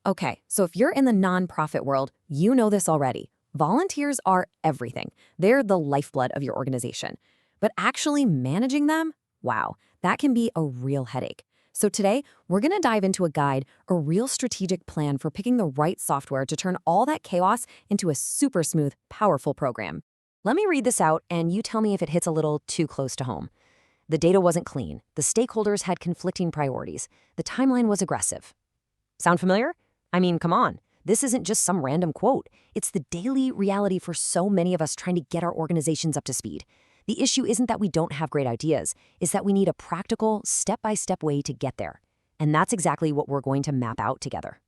Okay, so if you're in the nonprofit world, you know this already. Volunteers are everything. They're the lifeblood of your organization. But actually managing them? Wow, that can be a real headache. So today, we're going to dive into a guide, a real strategic plan for picking the right software to turn all that chaos into a super smooth, powerful program. Let me read this out, and you tell me if it hits a little too close to home. The data wasn't clean. The stakeholders had conflicting priorities. The timeline was aggressive. Sound familiar? I mean, come on. This isn't just some random quote. It's the daily reality for so many of us trying to get our organizations up to speed. The issue isn't that we don't have great ideas, it's that we need a practical, step-by-step way to get there. And that's exactly what we're going to map out together.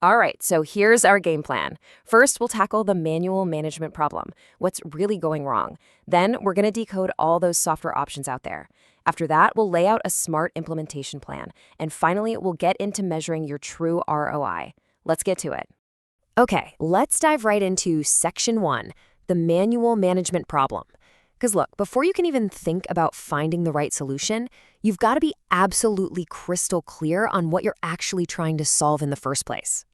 All right, so here's our game plan. First, we'll tackle the manual management problem, what's really going wrong. Then, we're going to decode all those software options out there. After that, we'll lay out a smart implementation plan. And finally, we'll get into measuring your true ROI. Let's get to it. Okay, let's dive right into Section 1, the manual management problem. Because look, before you can even think about finding the right solution, you've got to be absolutely crystal clear on what you're actually trying to solve in the first place.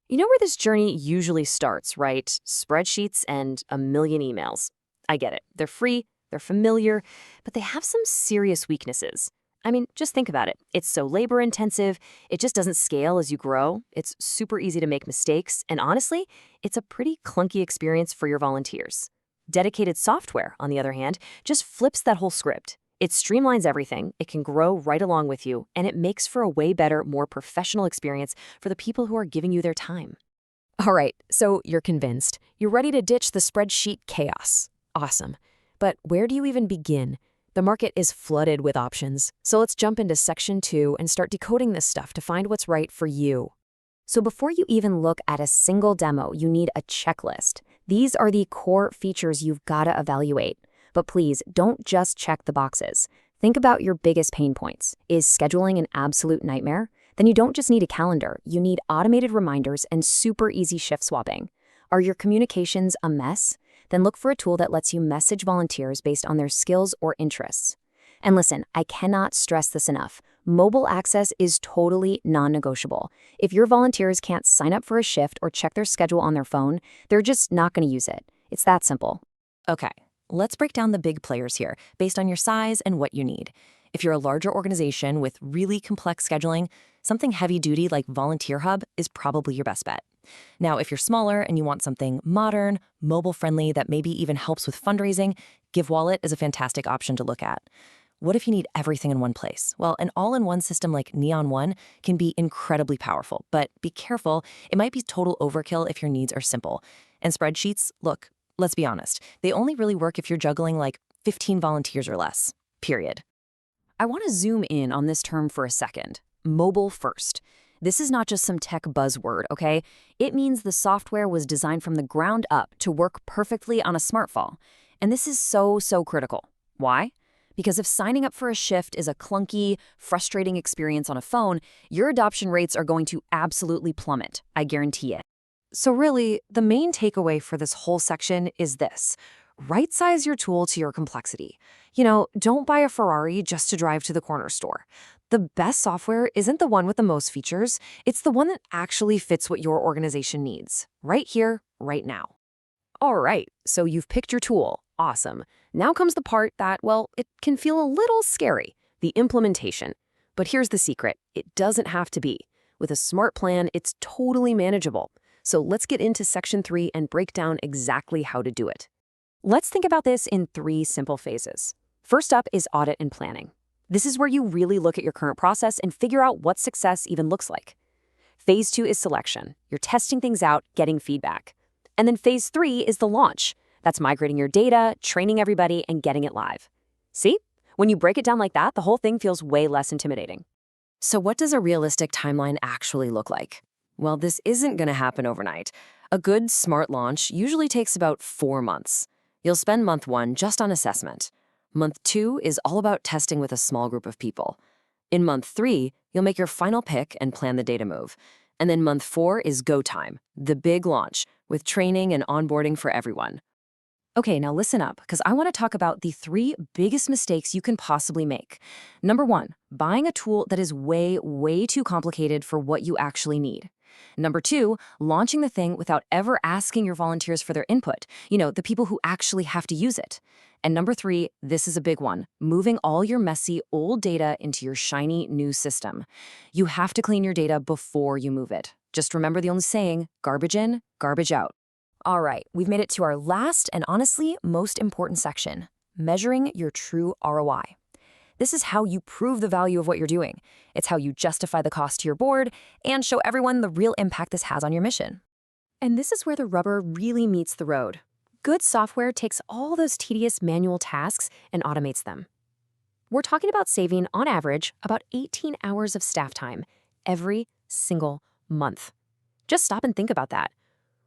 You know where this journey usually starts, right? Spreadsheets and a million emails. I get it. They're free, they're familiar, but they have some serious weaknesses. I mean, just think about it. It's so labor-intensive, it just doesn't scale as you grow, it's super easy to make mistakes, and honestly, it's a pretty clunky experience for your volunteers. Dedicated software, on the other hand, just flips that whole script. It streamlines everything, it can grow right along with you, and it makes for a way better, more professional experience for the people who are giving you their time. All right, so you're convinced. You're ready to ditch the spreadsheet chaos. Awesome. But where do you even begin? The market is flooded with options, so let's jump into Section 2 and start decoding this stuff to find what's right for you. So before you even look at a single demo, you need a checklist. These are the core features you've got to evaluate. But please, don't just check the boxes. Think about your biggest pain points. Is scheduling an absolute nightmare? Then you don't just need a calendar. You need automated reminders and super easy shift swapping. Are your communications a mess? Then look for a tool that lets you message volunteers based on their skills or interests. And listen, I cannot stress this enough. Mobile access is totally non-negotiable. If your volunteers can't sign up for a shift or check their schedule on their phone, they're just not going to use it. It's that simple. Okay, let's break down the big players here based on your size and what you need. If you're a larger organization with really complex scheduling, something heavy-duty like volunteerhub is probably your best bet. Now, if you're smaller and you want something modern, mobile-friendly that maybe even helps with fundraising, givewallet is a fantastic option to look at. What if you need everything in one place? Well, an all-in-one system like Neon One can be incredibly powerful, but be careful, it might be total overkill if your needs are simple. And spreadsheets, look, let's be honest, they only really work if you're juggling like 15 volunteers or less, period. I want to zoom in on this term for a second, mobile first. This is not just some tech buzzword, okay? It means the software was designed from the ground up to work perfectly on a smartphone. And this is so critical. Why? Because if signing up for a shift is a clunky, frustrating experience on a phone, your adoption rates are going to absolutely plummet, I guarantee it. So really, the main takeaway for this whole section is this. Right-size your tool to your complexity. You know, don't buy a Ferrari just to drive to the corner store. The best software isn't the one with the most features, it's the one that actually fits what your organization needs, right here, right now. All right, so you've picked your tool. Awesome. Now comes the part that, well, it can feel a little scary, the implementation. But here's the secret. It doesn't have to be. With a smart plan, it's totally manageable. So let's get into Section 3 and break down exactly how to do it. Let's think about this in 3 simple phases. First up is audit and planning. This is where you really look at your current process and figure out what success even looks like. Phase 2 is selection. You're testing things out, getting feedback. And then Phase 3 is the launch. That's migrating your data, training everybody, and getting it live. See? When you break it down like that, the whole thing feels way less intimidating. So what does a realistic timeline actually look like? Well, this isn't going to happen overnight. A good, smart launch usually takes about 4 months. You'll spend month 1 just on assessment. Month 2 is all about testing with a small group of people. In month 3, you'll make your final pick and plan the data move. And then month 4 is go time, the big launch, with training and onboarding for everyone. Okay, now listen up, because I want to talk about the 3 biggest mistakes you can possibly make. Number 1, buying a tool that is way too complicated for what you actually need. Number 2, launching the thing without ever asking your volunteers for their input, the people who actually have to use it. And number 3, this is a big one, moving all your messy old data into your shiny new system. You have to clean your data before you move it. Just remember the old saying, garbage in, garbage out. All right, we've made it to our last and honestly most important section, measuring your true ROI. This is how you prove the value of what you're doing. It's how you justify the cost to your board and show everyone the real impact this has on your mission. And this is where the rubber really meets the road. Good software takes all those tedious manual tasks and automates them. We're talking about saving, on average, about 18 hours of staff time every single month. Just stop and think about that.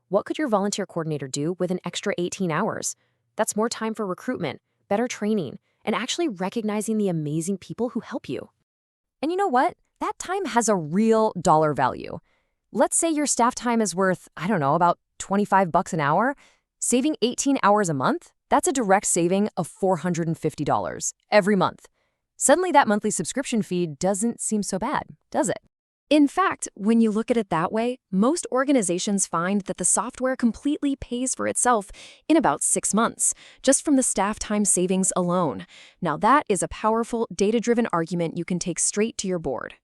What could your volunteer coordinator do with an extra 18 hours? That's more time for recruitment, better training, and actually recognizing the amazing people who help you. And you know what? That time has a real dollar value. Let's say your staff time is worth, about $25 an hour. Saving 18 hours a month? That's a direct saving of $450 every month. Suddenly that monthly subscription fee doesn't seem so bad, does it? In fact, when you look at it that way, most organizations find that the software completely pays for itself in about 6 months, just from the staff time savings alone. Now that is a powerful, data-driven argument you can take straight to your board.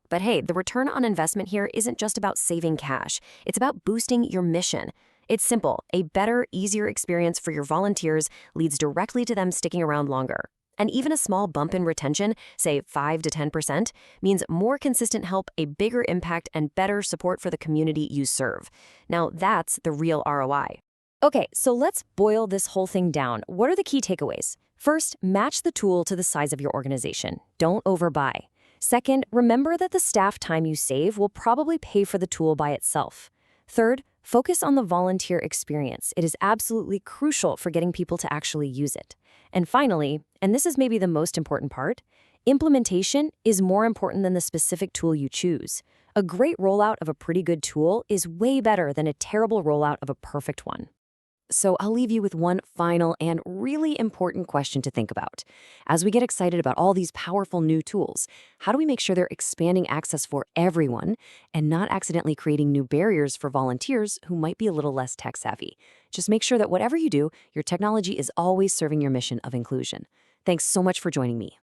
But hey, the return on investment here isn't just about saving cash. It's about boosting your mission. It's simple. A better, easier experience for your volunteers leads directly to them sticking around longer. And even a small bump in retention, say 5 to 10%, means more consistent help, a bigger impact, and better support for the community you serve. Now, that's the real ROI. Okay, so let's boil this whole thing down. What are the key takeaways? First, match the tool to the size of your organization. Don't overbuy. Second, remember that the staff time you save will probably pay for the tool by itself. Third, focus on the volunteer experience. It is absolutely crucial for getting people to actually use it. And finally, and this is maybe the most important part, implementation is more important than the specific tool you choose. A great rollout of a pretty good tool is way better than a terrible rollout of a perfect one. So I'll leave you with one final and really important question to think about. As we get excited about all these powerful new tools, how do we make sure they're expanding access for everyone and not accidentally creating new barriers for volunteers who might be a little less tech savvy? Just make sure that whatever you do, your technology is always serving your mission of inclusion. Thanks so much for joining me.